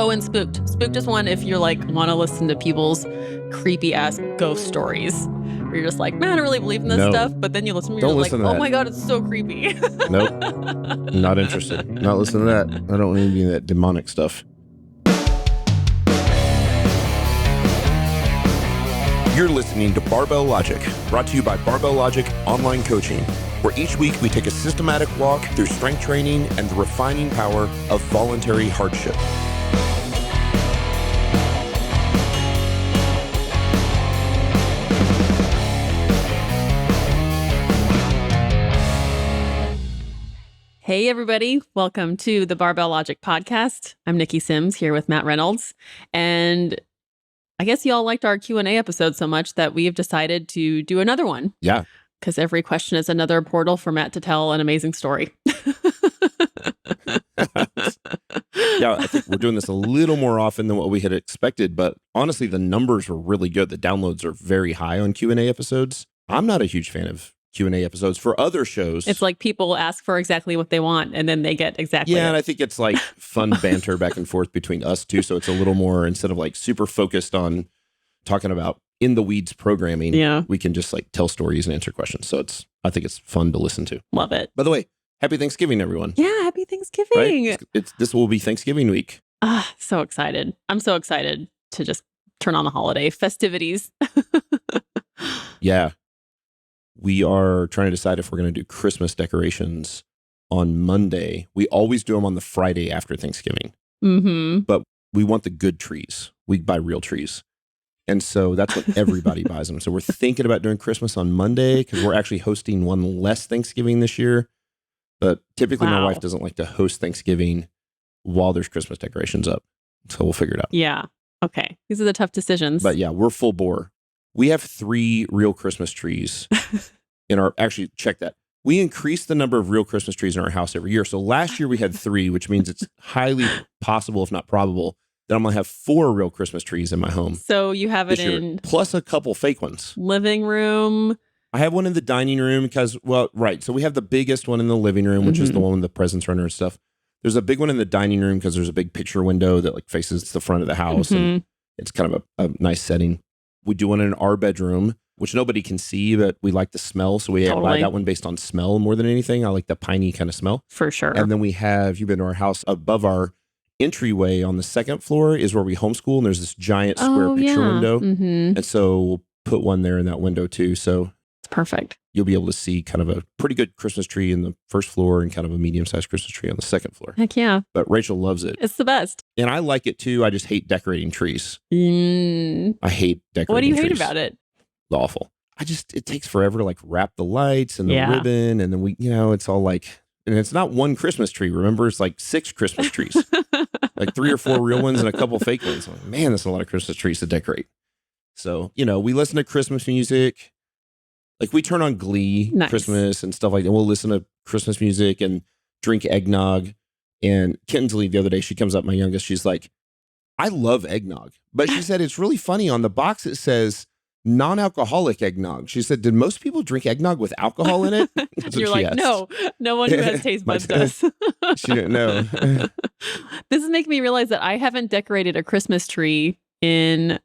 Oh, and Spooked. Spooked is one if you're like want to listen to people's creepy ass ghost stories. Where you're just like, man, I don't really believe in this stuff. But then you listen to me, you're like, oh my God, it's so creepy. Nope. Not interested. Not listening to that. I don't need any of that demonic stuff. You're listening to Barbell Logic, brought to you by Barbell Logic Online Coaching, where each week we take a systematic walk through strength training and the refining power of voluntary hardship. Hey, everybody. Welcome to the Barbell Logic podcast. I'm Niki Sims here with Matt Reynolds. And I guess y'all liked our Q&A episode so much that we've decided to do another one. Yeah. Because every question is another portal for Matt to tell an amazing story. Yeah, I think we're doing this a little more often than what we had expected. But honestly, the numbers were really good. The downloads are very high on Q&A episodes. I'm not a huge fan of Q&A episodes for other shows. It's like people ask for exactly what they want and then they get exactly and I think it's like fun banter back and forth between us two. So it's a little more, instead of like super focused on talking about in the weeds programming, we can just like tell stories and answer questions. So I think it's fun to listen to. Love it. By the way, happy Thanksgiving, everyone. Yeah, happy Thanksgiving. Right? This will be Thanksgiving week. So excited. I'm so excited to just turn on the holiday festivities. Yeah. We are trying to decide if we're going to do Christmas decorations on Monday. We always do them on the Friday after Thanksgiving. Mm-hmm. But we want the good trees. We buy real trees. And so that's when everybody buys them. So we're thinking about doing Christmas on Monday because we're actually hosting one less Thanksgiving this year. But typically my wife doesn't like to host Thanksgiving while there's Christmas decorations up. So we'll figure it out. Yeah. Okay. These are the tough decisions. But yeah, we're full bore. We have 3 real Christmas trees in our, actually check that. We increase the number of real Christmas trees in our house every year. So last year we had 3, which means it's highly possible, if not probable, that I'm going to have 4 real Christmas trees in my home. So you have it in plus a couple fake ones. Living room. I have one in the dining room because, well, right. So we have the biggest one in the living room, which is the one with the presents runner and stuff. There's a big one in the dining room because there's a big picture window that like faces the front of the house. And it's kind of a nice setting. We do one in our bedroom, which nobody can see, but we like the smell. So we buy that one based on smell more than anything. I like the piney kind of smell. For sure. And then we have, you've been to our house, above our entryway on the 2nd floor is where we homeschool. And there's this giant square picture window. And so we'll put one there in that window too. So it's perfect. You'll be able to see kind of a pretty good Christmas tree in the 1st floor and kind of a medium-sized Christmas tree on the 2nd floor. Heck yeah. But Rachel loves it. It's the best. And I like it too. I just hate decorating trees. I hate decorating trees. What do you hate about it? Awful. It takes forever to like wrap the lights and the ribbon. And then it's all like, and it's not one Christmas tree. Remember, it's like 6 Christmas trees. Like 3 or 4 real ones and a couple fake ones. Like, man, that's a lot of Christmas trees to decorate. So, we listen to Christmas music. Like we turn on Glee, Christmas and stuff like that. We'll listen to Christmas music and drink eggnog. And Kinsley, the other day, she comes up, my youngest, she's like, I love eggnog. But she said, it's really funny. On the box, it says non-alcoholic eggnog. She said, did most people drink eggnog with alcohol in it? You're like, asked. No one who has taste buds does. She didn't know. This is making me realize that I haven't decorated a Christmas tree in,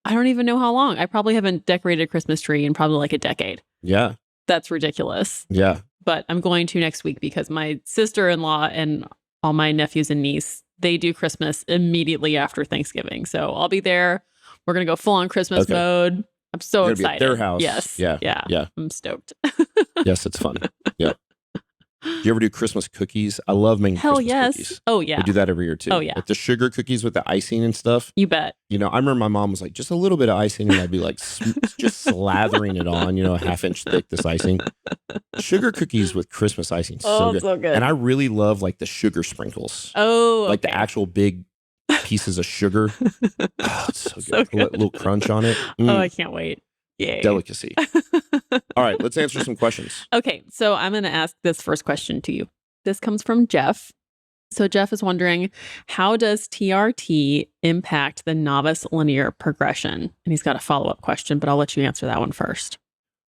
I don't even know how long. I probably haven't decorated a Christmas tree in probably like a decade. Yeah. That's ridiculous. Yeah. But I'm going to next week because my sister-in-law and all my nephews and niece, they do Christmas immediately after Thanksgiving. So I'll be there. We're going to go full on Christmas mode. I'm so excited. Be at their house. Yes. Yeah. I'm stoked. Yes, it's fun. Yeah. Do you ever do Christmas cookies? I love making Christmas cookies. Oh, yeah. We do that every year, too. Oh, yeah. Like the sugar cookies with the icing and stuff. You bet. I remember my mom was like, just a little bit of icing, and I'd be like, just slathering it on, a half-inch thick, this icing. Sugar cookies with Christmas icing. So good. And I really love, like, the sugar sprinkles. Oh, like the actual big pieces of sugar. Oh, it's so good. So good. A little crunch on it. Oh, I can't wait. Yay. Delicacy. All right, let's answer some questions. Okay, so I'm going to ask this first question to you. This comes from Jeff. So Jeff is wondering, how does TRT impact the novice linear progression? And he's got a follow-up question, but I'll let you answer that one first.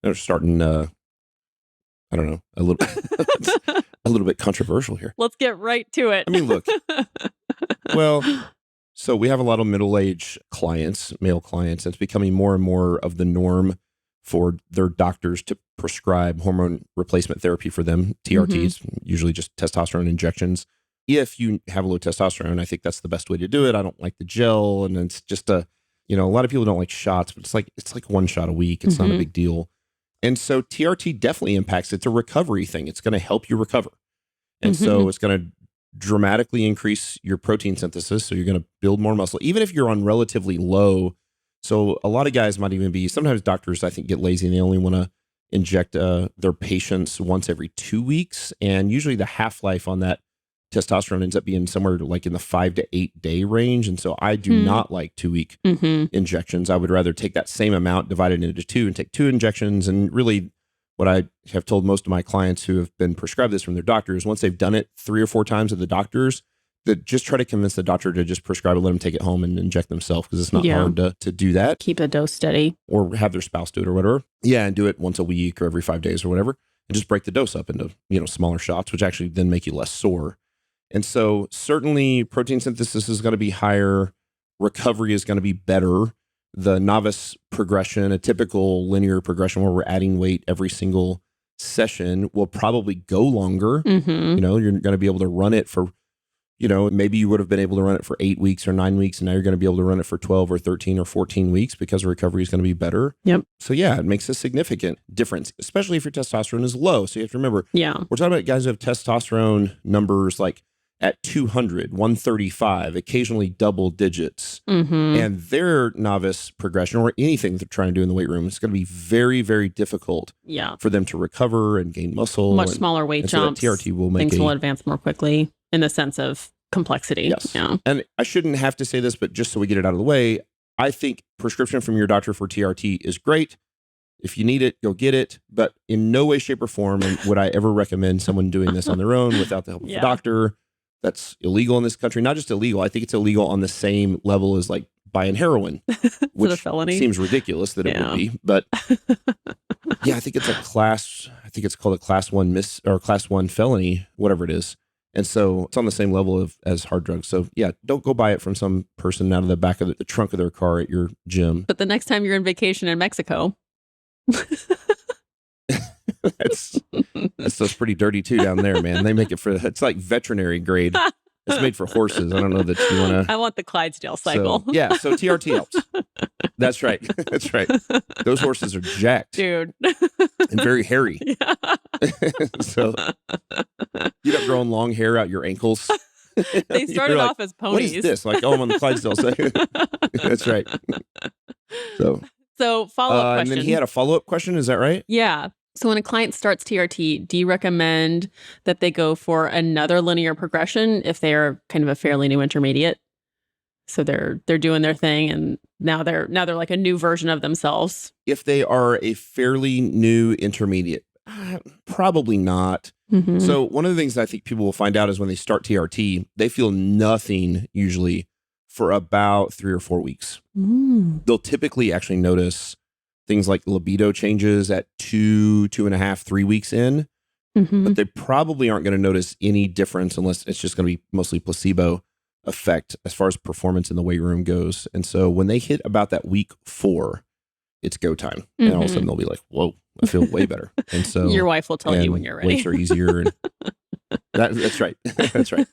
They're starting, I don't know, a little bit controversial here. Let's get right to it. I mean, look, well, So we have a lot of middle-aged clients, male clients. It's becoming more and more of the norm for their doctors to prescribe hormone replacement therapy for them, TRTs, usually just testosterone injections. If you have low testosterone, I think that's the best way to do it. I don't like the gel, and it's just a lot of people don't like shots, but it's like one shot a week. It's not a big deal. And so TRT definitely impacts. It's a recovery thing. It's going to help you recover. And so it's going to dramatically increase your protein synthesis. So you're going to build more muscle, even if you're on relatively low. So a lot of guys might even be, sometimes doctors, I think, get lazy and they only want to inject their patients once every 2 weeks. And usually the half-life on that testosterone ends up being somewhere like in the 5 to 8 day range. And so I do not like 2-week injections. I would rather take that same amount, divide it into 2 and take 2 injections. And really what I have told most of my clients who have been prescribed this from their doctors, once they've done it 3 or 4 times at the doctors, that just try to convince the doctor to just prescribe it, let them take it home and inject themselves, because it's not hard to do that. Keep the dose steady. Or have their spouse do it or whatever. Yeah, and do it once a week or every 5 days or whatever. And just break the dose up into, smaller shots, which actually then make you less sore. And so certainly protein synthesis is going to be higher. Recovery is going to be better. The novice progression, a typical linear progression where we're adding weight every single session, will probably go longer. You're going to be able to run it for, maybe you would have been able to run it for 8 weeks or 9 weeks, and now you're going to be able to run it for 12 or 13 or 14 weeks because recovery is going to be better. Yep. So yeah, it makes a significant difference, especially if your testosterone is low. So you have to remember, we're talking about guys who have testosterone numbers like at 200, 135, occasionally double digits. And their novice progression, or anything they're trying to do in the weight room, it's going to be very, very difficult for them to recover and gain muscle. Much smaller weight jumps. So TRT will make things will advance more quickly in the sense of complexity. Yes. Yeah. And I shouldn't have to say this, but just so we get it out of the way, I think prescription from your doctor for TRT is great. If you need it, go get it. But in no way, shape, or form would I ever recommend someone doing this on their own without the help of a doctor. That's illegal in this country. Not just illegal. I think it's illegal on the same level as like buying heroin, which a felony? Seems ridiculous that it would be. But yeah, I think it's called a class 1 class 1 felony, whatever it is. And so it's on the same level as hard drugs. So yeah, don't go buy it from some person out of the back of the trunk of their car at your gym. But the next time you're on vacation in Mexico. That's pretty dirty too down there, man. They make it it's like veterinary grade. It's made for horses. I don't know that you want to. I want the Clydesdale cycle. So TRT helps. That's right. That's right. Those horses are jacked, dude, and very hairy. So you end up growing long hair out your ankles. They started off as ponies. What is this? Like, I'm on the Clydesdale cycle. That's right. So follow-up question. And then he had a follow-up question. Is that right? Yeah. So when a client starts TRT, do you recommend that they go for another linear progression if they are kind of a fairly new intermediate? So they're doing their thing, and now they're like a new version of themselves. If they are a fairly new intermediate, probably not. So one of the things that I think people will find out is when they start TRT, they feel nothing usually for about 3 or 4 weeks. They'll typically actually notice things like libido changes at 2.5, 3 weeks in, but they probably aren't going to notice any difference unless it's just going to be mostly placebo effect as far as performance in the weight room goes. And so when they hit about that week 4, it's go time. And all of a sudden they'll be like, whoa, I feel way better. And so your wife will tell you when you're ready. Weights are easier. And that's right. That's right.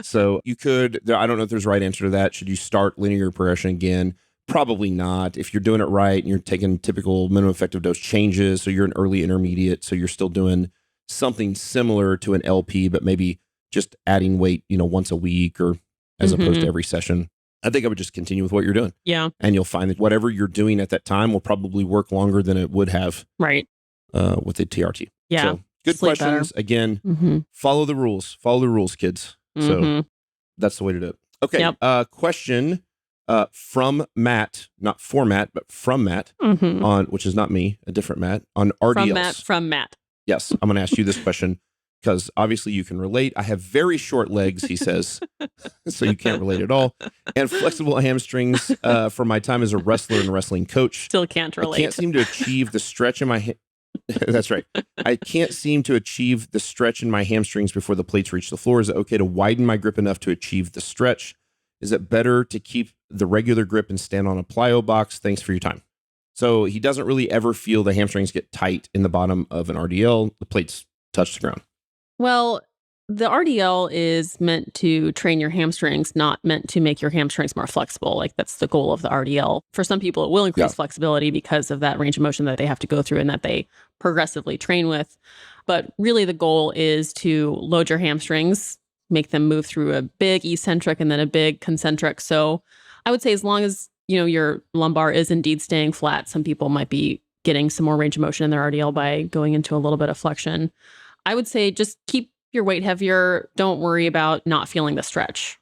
So you could, I don't know if there's a right answer to that. Should you start linear progression again? Probably not. If you're doing it right and you're taking typical minimum effective dose changes, so you're an early intermediate, so you're still doing something similar to an LP, but maybe just adding weight, once a week or as opposed to every session. I think I would just continue with what you're doing. Yeah. And you'll find that whatever you're doing at that time will probably work longer than it would have with the TRT. Yeah. So good Sleep questions. better. Again, follow the rules. Follow the rules, kids. So that's the way to do it. Okay. Question from Matt, not for Matt, but from Matt, on, which is not me, a different Matt, on RDLs. From Matt. Yes. I'm going to ask you this question because obviously you can relate. I have very short legs, he says, so you can't relate at all. And flexible hamstrings from my time as a wrestler and wrestling coach. Still can't relate. I can't seem to achieve the stretch in my That's right. I can't seem to achieve the stretch in my hamstrings before the plates reach the floor. Is it okay to widen my grip enough to achieve the stretch? Is it better to keep the regular grip and stand on a plyo box? Thanks for your time. So he doesn't really ever feel the hamstrings get tight in the bottom of an RDL. The plates touch the ground. Well, the RDL is meant to train your hamstrings, not meant to make your hamstrings more flexible. Like that's the goal of the RDL. For some people, it will increase flexibility because of that range of motion that they have to go through and that they progressively train with. But really the goal is to load your hamstrings, make them move through a big eccentric and then a big concentric. So I would say as long as, your lumbar is indeed staying flat, some people might be getting some more range of motion in their RDL by going into a little bit of flexion. I would say just keep your weight heavier. Don't worry about not feeling the stretch.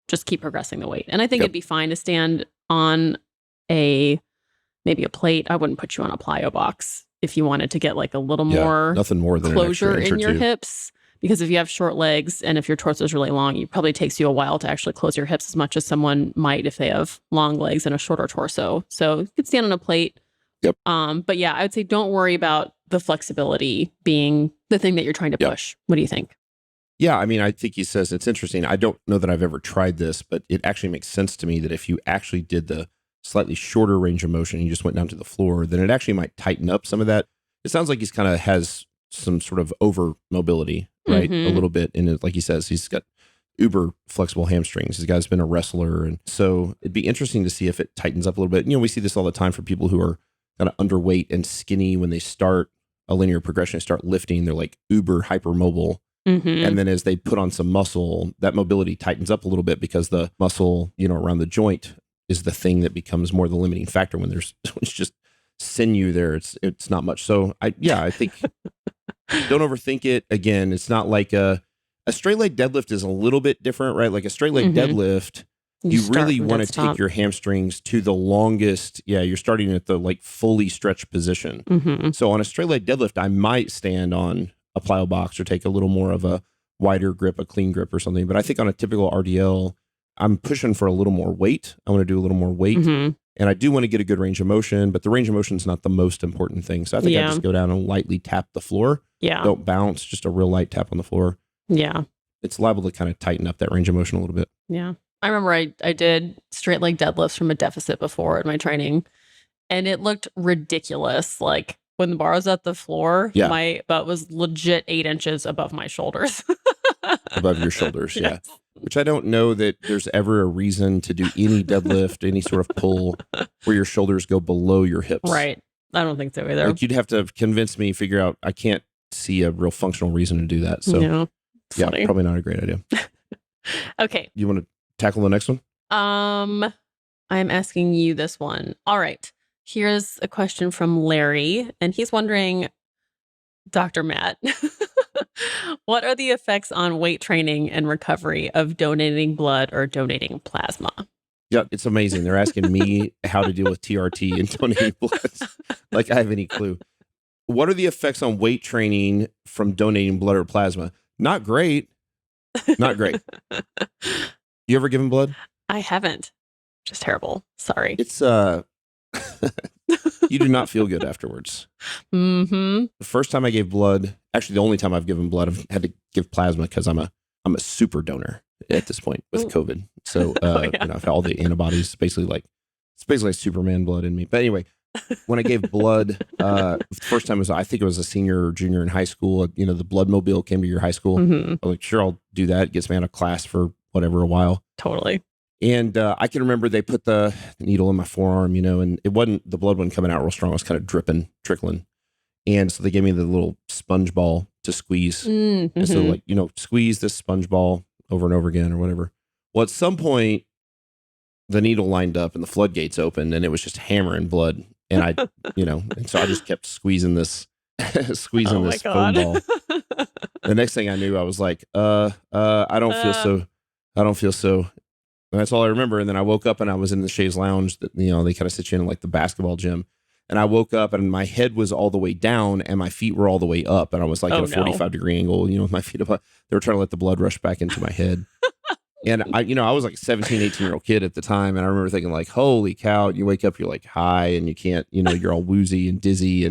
Just keep progressing the weight. And I think it'd be fine to stand on maybe a plate. I wouldn't put you on a plyo box if you wanted to get like a little more nothing more than closure an in your hips. Because if you have short legs and if your torso is really long, it probably takes you a while to actually close your hips as much as someone might if they have long legs and a shorter torso. So you could stand on a plate. Yep. But yeah, I would say don't worry about the flexibility being the thing that you're trying to push. What do you think? Yeah, I mean, I think he says it's interesting. I don't know that I've ever tried this, but it actually makes sense to me that if you actually did the slightly shorter range of motion and you just went down to the floor, then it actually might tighten up some of that. It sounds like he's kind of has some sort of over mobility, right? A little bit. And like he says, he's got uber flexible hamstrings. This guy's been a wrestler. And so it'd be interesting to see if it tightens up a little bit. We see this all the time for people who are kind of underweight and skinny when they start a linear progression, start lifting, they're like uber hypermobile. And then as they put on some muscle, that mobility tightens up a little bit because the muscle, around the joint is the thing that becomes more the limiting factor when it's just sinew there. It's not much. So I think don't overthink it. Again, it's not like a straight leg deadlift is a little bit different, right? Like a straight leg deadlift, you really want to take your hamstrings to the longest. Yeah, you're starting at the like fully stretched position. So on a straight leg deadlift, I might stand on a plyo box or take a little more of a wider grip, a clean grip or something. But I think on a typical RDL, I'm pushing for a little more weight. I want to do a little more weight. And I do want to get a good range of motion, but the range of motion is not the most important thing. So I think I just go down and lightly tap the floor. Yeah. Don't bounce, just a real light tap on the floor. Yeah. It's liable to kind of tighten up that range of motion a little bit. Yeah. I remember I did straight leg deadlifts from a deficit before in my training, and it looked ridiculous. Like when the bar was at the floor, my butt was legit 8 inches above my shoulders. Above your shoulders, yeah. Which I don't know that there's ever a reason to do any deadlift, any sort of pull where your shoulders go below your hips. Right. I don't think so either. Like you'd have to convince me, figure out, I can't see a real functional reason to do that. So funny. Probably not a great idea. Okay. You want to tackle the next one? I'm asking you this one. All right. Here's a question from Larry, and he's wondering, Dr. Matt, what are the effects on weight training and recovery of donating blood or donating plasma? Yeah, it's amazing. They're asking me how to deal with TRT and donating blood. Like I have any clue. What are the effects on weight training from donating blood or plasma? Not great. Not great. You ever given blood? I haven't. Just terrible. Sorry. It's you do not feel good afterwards. The first time I gave blood, actually the only time I've given blood, I've had to give plasma because I'm a super donor at this point with COVID. So I've had all the antibodies, basically like Superman blood in me. But anyway, when I gave blood, the first time I think it was a senior or junior in high school. The blood mobile came to your high school. I was like, sure, I'll do that. It gets me out of class for whatever a while. Totally. And I can remember they put the needle in my forearm, and the blood wasn't coming out real strong. It was kind of dripping, trickling. And so they gave me the little sponge ball to squeeze. And so squeeze this sponge ball over and over again or whatever. Well, at some point, the needle lined up and the floodgates opened and it was just hammering blood. And I, and so I just kept squeezing this foam ball. The next thing I knew, I was like, I don't feel so. And that's all I remember. And then I woke up and I was in the chaise lounge that, they kind of sit you in like the basketball gym. And I woke up and my head was all the way down and my feet were all the way up. And I was like at a 45-degree angle, with my feet up. They were trying to let the blood rush back into my head. And I was like a 17, 18-year-old kid at the time. And I remember thinking like, holy cow, you wake up, you're like high and you can't, you're all woozy and dizzy.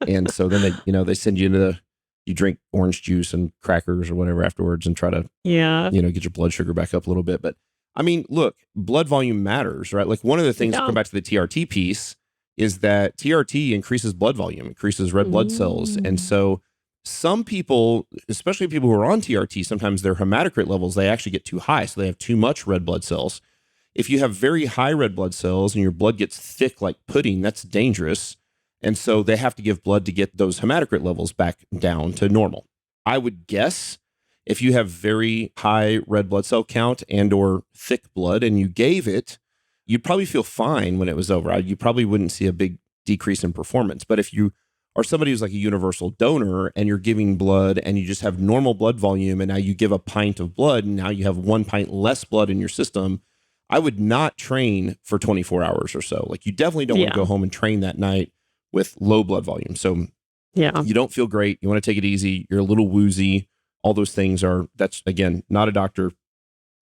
And so then they send you into you drink orange juice and crackers or whatever afterwards and try to, get your blood sugar back up a little bit. But I mean, look, blood volume matters, right? Like one of the things to come back to the TRT piece is that TRT increases blood volume, increases red blood cells. And so some people, especially people who are on TRT, sometimes their hematocrit levels, they actually get too high. So they have too much red blood cells. If you have very high red blood cells and your blood gets thick like pudding, that's dangerous. And so they have to give blood to get those hematocrit levels back down to normal. I would guess if you have very high red blood cell count and or thick blood and you gave it, you'd probably feel fine when it was over. You probably wouldn't see a big decrease in performance. But if you are somebody who's like a universal donor and you're giving blood and you just have normal blood volume and now you give a pint of blood and now you have 1 pint less blood in your system, I would not train for 24 hours or so. Like you definitely don't want to go home and train that night with low blood volume. So you don't feel great. You want to take it easy. You're a little woozy. All those things that's again, not a doctor.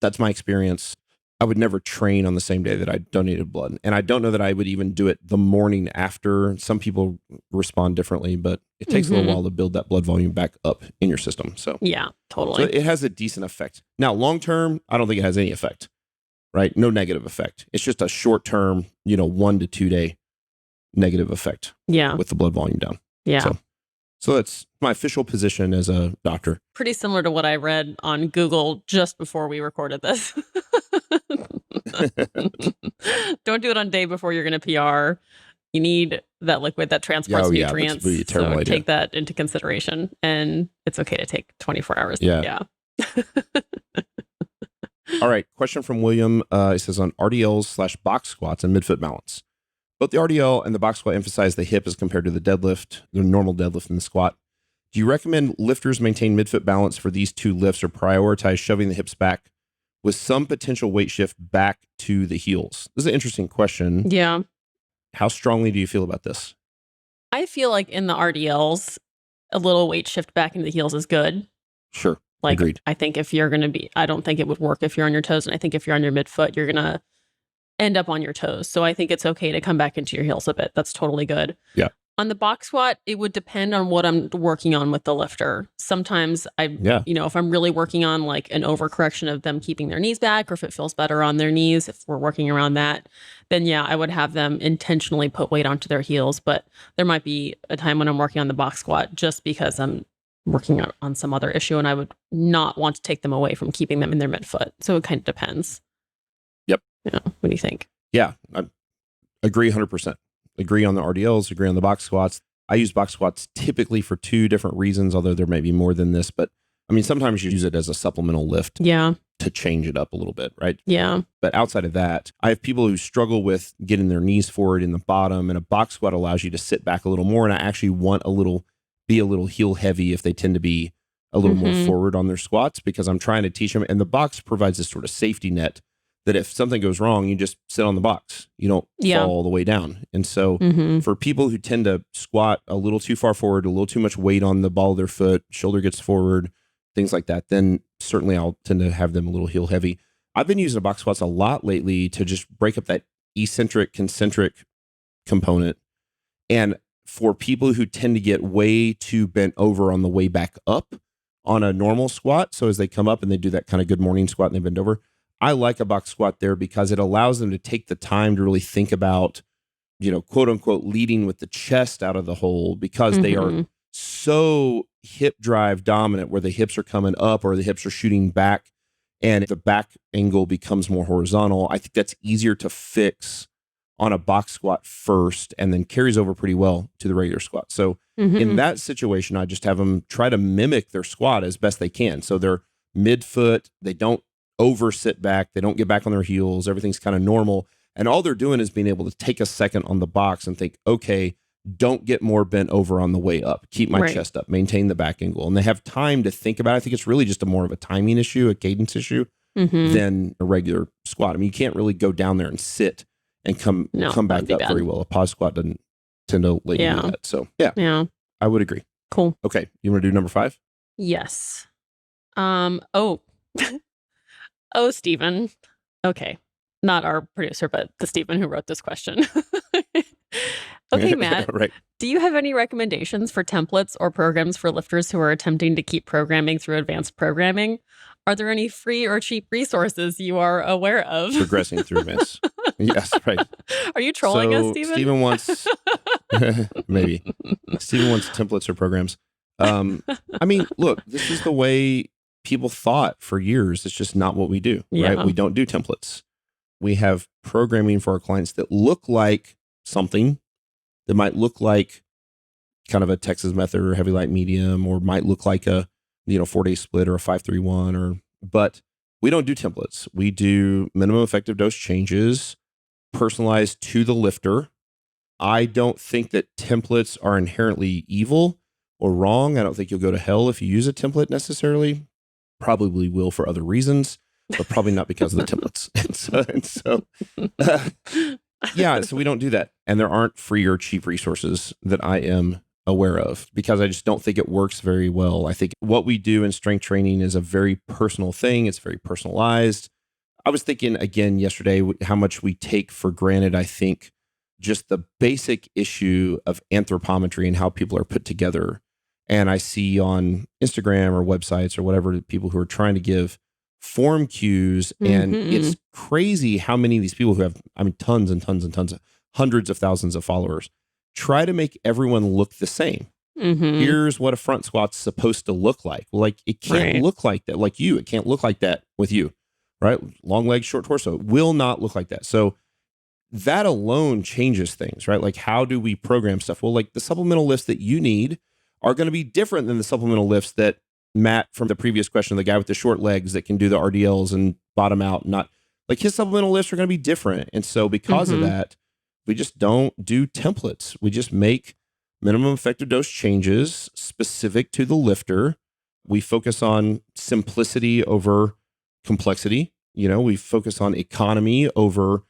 That's my experience. I would never train on the same day that I donated blood. And I don't know that I would even do it the morning after. Some people respond differently, but it takes a little while to build that blood volume back up in your system. So yeah, totally. So it has a decent effect. Now, long-term, I don't think it has any effect, right? No negative effect. It's just a short-term, 1 to 2 day negative effect with the blood volume down. Yeah. So that's my official position as a doctor. Pretty similar to what I read on Google just before we recorded this. Don't do it on day before you're going to PR. You need that liquid that transports nutrients. That's a terrible idea. Take that into consideration. And it's okay to take 24 hours. Yeah. All right. Question from William. It says on RDLs/box squats and midfoot balance. Both the RDL and the box squat emphasize the hip as compared to the deadlift, the normal deadlift and the squat. Do you recommend lifters maintain midfoot balance for these two lifts or prioritize shoving the hips back with some potential weight shift back to the heels? This is an interesting question. Yeah. How strongly do you feel about this? I feel like in the RDLs, a little weight shift back into the heels is good. Sure. Like, agreed. I think if you're going to be, I don't think it would work if you're on your toes. And I think if you're on your midfoot, you're going to end up on your toes. So I think it's okay to come back into your heels a bit. That's totally good. Yeah. On the box squat, it would depend on what I'm working on with the lifter. Sometimes if I'm really working on like an overcorrection of them keeping their knees back, or if it feels better on their knees, if we're working around that, then I would have them intentionally put weight onto their heels. But there might be a time when I'm working on the box squat just because I'm working on some other issue and I would not want to take them away from keeping them in their midfoot. So it kind of depends. Yep. Yeah. What do you think? Yeah, I agree 100%. Agree on the RDLs, agree on the box squats. I use box squats typically for 2 different reasons, although there may be more than this. But I mean, sometimes you use it as a supplemental lift to change it up a little bit, right? Yeah. But outside of that, I have people who struggle with getting their knees forward in the bottom, and a box squat allows you to sit back a little more. And I actually want be a little heel heavy if they tend to be a little more forward on their squats, because I'm trying to teach them. And the box provides this sort of safety net that if something goes wrong, you just sit on the box. You don't fall all the way down. And so for people who tend to squat a little too far forward, a little too much weight on the ball of their foot, shoulder gets forward, things like that, then certainly I'll tend to have them a little heel heavy. I've been using the box squats a lot lately to just break up that eccentric, concentric component. And for people who tend to get way too bent over on the way back up on a normal squat, so as they come up and they do that kind of good morning squat and they bend over, I like a box squat there because it allows them to take the time to really think about, quote unquote, leading with the chest out of the hole, because they are so hip drive dominant where the hips are coming up or the hips are shooting back and the back angle becomes more horizontal. I think that's easier to fix on a box squat first and then carries over pretty well to the regular squat. So in that situation, I just have them try to mimic their squat as best they can. So they're midfoot, they don't over sit back, they don't get back on their heels, everything's kind of normal. And all they're doing is being able to take a second on the box and think, okay, don't get more bent over on the way up. Keep my chest up, maintain the back angle. And they have time to think about it. I think it's really just more of a timing issue, a cadence issue than a regular squat. I mean, you can't really go down there and sit and come back up very well. A pause squat doesn't tend to let you do that. So yeah, I would agree. Cool. Okay. You want to do number 5? Yes. Stephen. Okay. Not our producer, but the Stephen who wrote this question. Okay, Matt. Right. Do you have any recommendations for templates or programs for lifters who are attempting to keep programming through advanced programming? Are there any free or cheap resources you are aware of? Progressing through miss. Yes, right. Are you trolling us, Stephen? Stephen wants, maybe. Stephen wants templates or programs. I mean, look, this is the way people thought for years. It's just not what we do, right? We don't do templates. We have programming for our clients that look like something that might look like kind of a Texas method or heavy light medium, or might look like a 4-day split or a 5-3-1, but we don't do templates. We do minimum effective dose changes personalized to the lifter. I don't think that templates are inherently evil or wrong. I don't think you'll go to hell if you use a template necessarily. Probably will for other reasons, but probably not because of the templates. So we don't do that. And there aren't free or cheap resources that I am aware of, because I just don't think it works very well. I think what we do in strength training is a very personal thing. It's very personalized. I was thinking again yesterday how much we take for granted, I think, just the basic issue of anthropometry and how people are put together. And I see on Instagram or websites or whatever, people who are trying to give form cues. And it's crazy how many of these people who have, tons and tons and tons of hundreds of thousands of followers try to make everyone look the same. Here's what a front squat's supposed to look like. Like, it can't look like that. Like you, it can't look like that with you, right? Long legs, short torso, it will not look like that. So that alone changes things, right? Like, how do we program stuff? Well, like the supplemental lifts that you need are going to be different than the supplemental lifts that Matt from the previous question, the guy with the short legs that can do the RDLs and bottom out, not like his supplemental lifts are going to be different. And so because of that, we just don't do templates. We just make minimum effective dose changes specific to the lifter. We focus on simplicity over complexity. We focus on economy over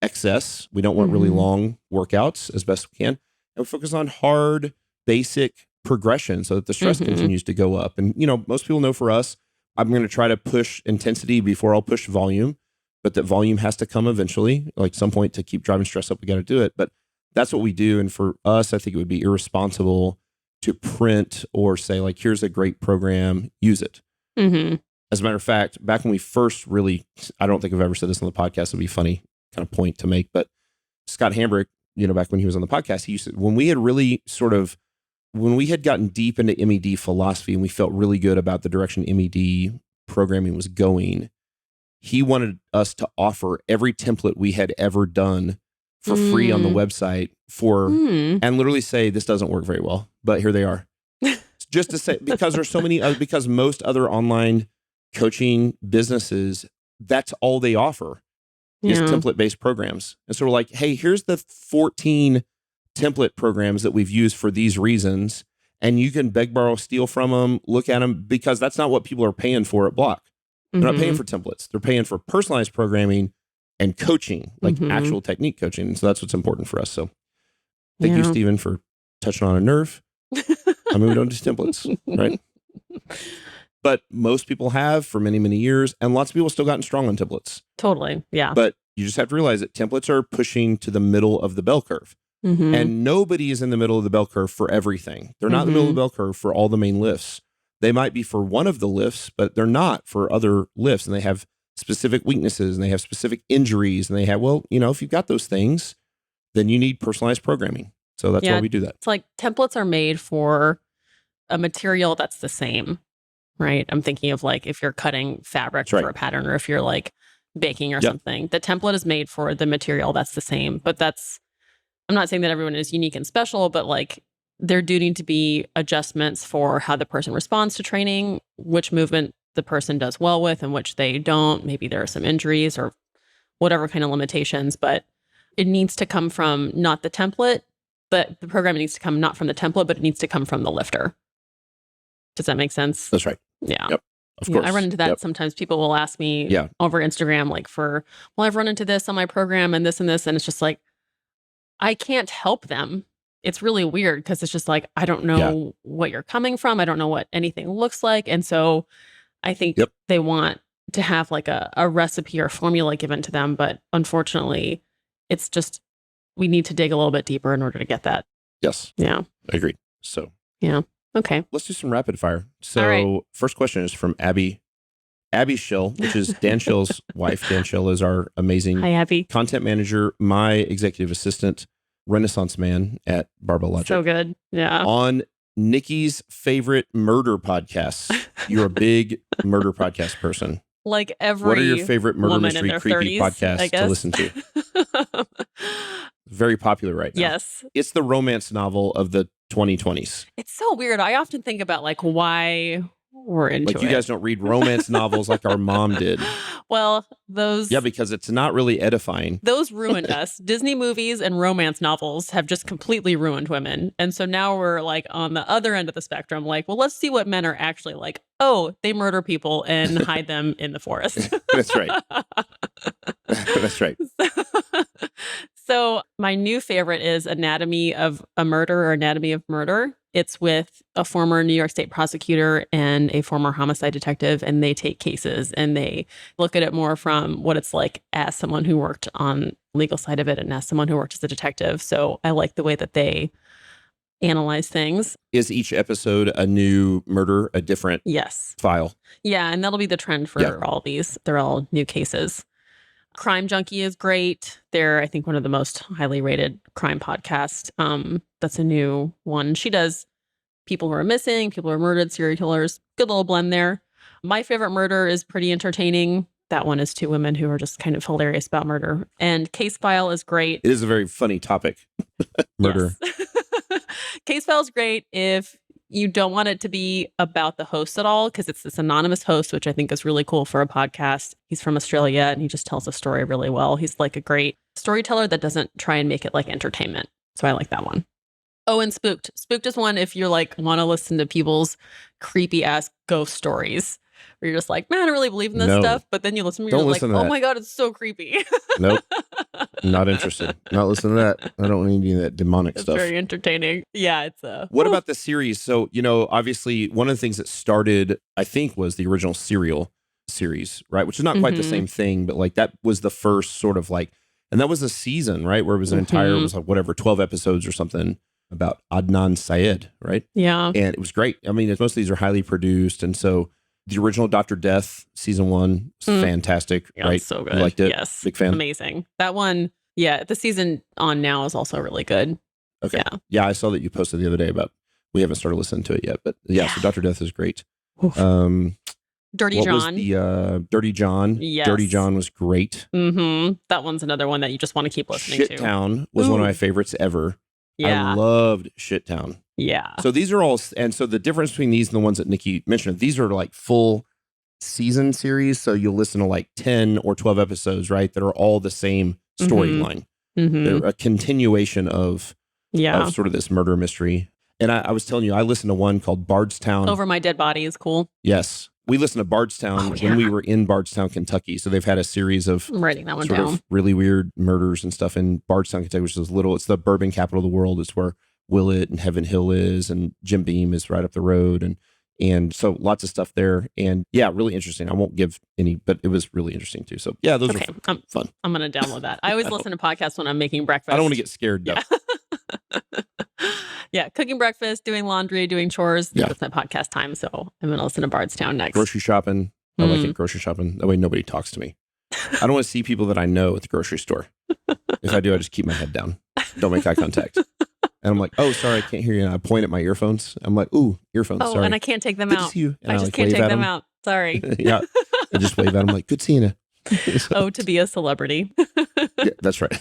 excess. We don't want really long workouts as best we can. And we focus on hard, basic progression so that the stress continues to go up. And, most people know for us, I'm going to try to push intensity before I'll push volume, but that volume has to come eventually. Like, some point to keep driving stress up, we got to do it. But that's what we do. And for us, I think it would be irresponsible to print or say, like, here's a great program, use it. As a matter of fact, back when we first really, I don't think I've ever said this on the podcast, it'd be a funny kind of point to make, but Scott Hambrick, back when he was on the podcast, he used to, when we had gotten deep into MED philosophy and we felt really good about the direction MED programming was going, he wanted us to offer every template we had ever done for free on the website and literally say, this doesn't work very well, but here they are. Just to say, because there's so many, because most other online coaching businesses, that's all they offer is template-based programs. And so we're like, hey, here's the 14 template programs that we've used for these reasons, and you can beg, borrow, steal from them, look at them, because that's not what people are paying for at Block. They're not paying for templates. They're paying for personalized programming and coaching, like actual technique coaching. And so that's what's important for us. So thank you, Stephen, for touching on a nerve. We don't do templates, right? But most people have for many, many years, and lots of people still gotten strong on templates. Totally, yeah. But you just have to realize that templates are pushing to the middle of the bell curve. And nobody is in the middle of the bell curve for everything. They're not in the middle of the bell curve for all the main lifts. They might be for one of the lifts, but they're not for other lifts. And they have specific weaknesses and they have specific injuries. And they have, if you've got those things, then you need personalized programming. So that's why we do that. It's like templates are made for a material that's the same, right? I'm thinking of like if you're cutting fabric for a pattern, or if you're like baking or something, the template is made for the material that's the same. But I'm not saying that everyone is unique and special, but like there do need to be adjustments for how the person responds to training, which movement the person does well with and which they don't. Maybe there are some injuries or whatever kind of limitations, but it needs to come from not the template, but the programming needs to come not from the template, but it needs to come from the lifter. Does that make sense? That's right. Yeah. Yep. Of course. I run into that sometimes. People will ask me over Instagram, like I've run into this on my program and this, and it's just like, I can't help them. It's really weird because it's just like, I don't know what you're coming from. I don't know what anything looks like. And so I think they want to have like a recipe or formula given to them. But unfortunately, it's just, we need to dig a little bit deeper in order to get that. Yes. Yeah. Agreed. So. Yeah. Okay. Let's do some rapid fire. So first question is from Abby Abby Schill, which is Dan Schill's wife. Dan Schill is our amazing Hi, Abby. content manager, my executive assistant, Renaissance man at Barbell Logic. So good. Yeah. On Niki's favorite murder podcasts. You're a big murder podcast person. Like every What are your favorite murder woman mystery in their creepy 30s, I podcasts guess. to listen to? Very popular right now. Yes. It's the romance novel of the 2020s. It's so weird. I often think about like why we're into it. Like you guys don't read romance novels like our mom did. Well, those Yeah, because it's not really edifying. those ruined us. Disney movies and romance novels have just completely ruined women. And so now we're like on the other end of the spectrum, like, well, let's see what men are actually like. Oh, they murder people and hide them in the forest. That's right. That's right. So my new favorite is Anatomy of a Murder or Anatomy of Murder. It's with a former New York State prosecutor and a former homicide detective, and they take cases and they look at it more from what it's like as someone who worked on legal side of it and as someone who worked as a detective. So I like the way that they analyze things. Is each episode a new murder, a different Yes. file? Yeah, and that'll be the trend for all these. They're all new cases. Crime Junkie is great. They're, I think, one of the most highly rated crime podcasts. That's a new one. She does people who are missing, people who are murdered, serial killers. Good little blend there. My Favorite Murder is pretty entertaining. That one is two women who are just kind of hilarious about murder. And Case File is great. It is a very funny topic. Murder. Yes. Case File is great if you don't want it to be about the host at all, because it's this anonymous host, which I think is really cool for a podcast. He's from Australia and he just tells a story really well. He's like a great storyteller that doesn't try and make it like entertainment. So I like that one. Oh, and Spooked. Spooked is one if you're like want to listen to people's creepy ass ghost stories. Where you're just like, man, I don't really believe in this stuff. But then you listen to me, you're like, oh my God, it's so creepy. Nope. Not interested. Not listening to that. I don't need any of that demonic stuff. It's very entertaining. Yeah, it's What about the series? So, obviously one of the things that started, I think, was the original Serial series, right? Which is not quite the same thing, but like that was the first sort of like, and that was a season, right? Where it was an entire, it was like whatever, 12 episodes or something about Adnan Syed, right? Yeah. And it was great. I mean, most of these are highly produced. And so the original Dr. Death season 1 was fantastic, right? So good. You liked it? Yes. Big fan. Amazing. That one, yeah, the season on now is also really good. Okay. Yeah, I saw that you posted the other day about, we haven't started listening to it yet, but so Dr. Death is great. Dirty what John. Was the Dirty John? Yes. Dirty John was great. That one's another one that you just want to keep listening to. Shittown was one of my favorites ever. Yeah. I loved Shittown. Yeah. So these are all, and so the difference between these and the ones that Niki mentioned, these are like full season series. So you'll listen to like 10 or 12 episodes, right? That are all the same storyline. They're a continuation of sort of this murder mystery. And I was telling you, I listened to one called Bardstown. Over My Dead Body is cool. Yes. We listened to Bardstown when we were in Bardstown, Kentucky. So they've had a series of I'm writing that one sort down. of really weird murders and stuff in Bardstown, Kentucky, which is it's the bourbon capital of the world. It's where Willett and Heaven Hill is, and Jim Beam is right up the road. And so lots of stuff there. And yeah, really interesting. I won't give any, but it was really interesting too. So yeah, those are fun. I'm going to download that. I always listen to podcasts when I'm making breakfast. I don't want to get scared though. Yeah, cooking breakfast, doing laundry, doing chores. Yeah. That's my podcast time. So I'm going to listen to Bardstown next. Grocery shopping. I like it. Grocery shopping. That way nobody talks to me. I don't want to see people that I know at the grocery store. If I do, I just keep my head down. Don't make eye contact. And I'm like, oh, sorry, I can't hear you. And I point at my earphones. I'm like, ooh, earphones. Oh, sorry. and I can't take them Good out. to see you. And I just can't take them out. Sorry. Yeah. I just wave at them like, good seeing you. Oh, to be a celebrity. Yeah, that's right.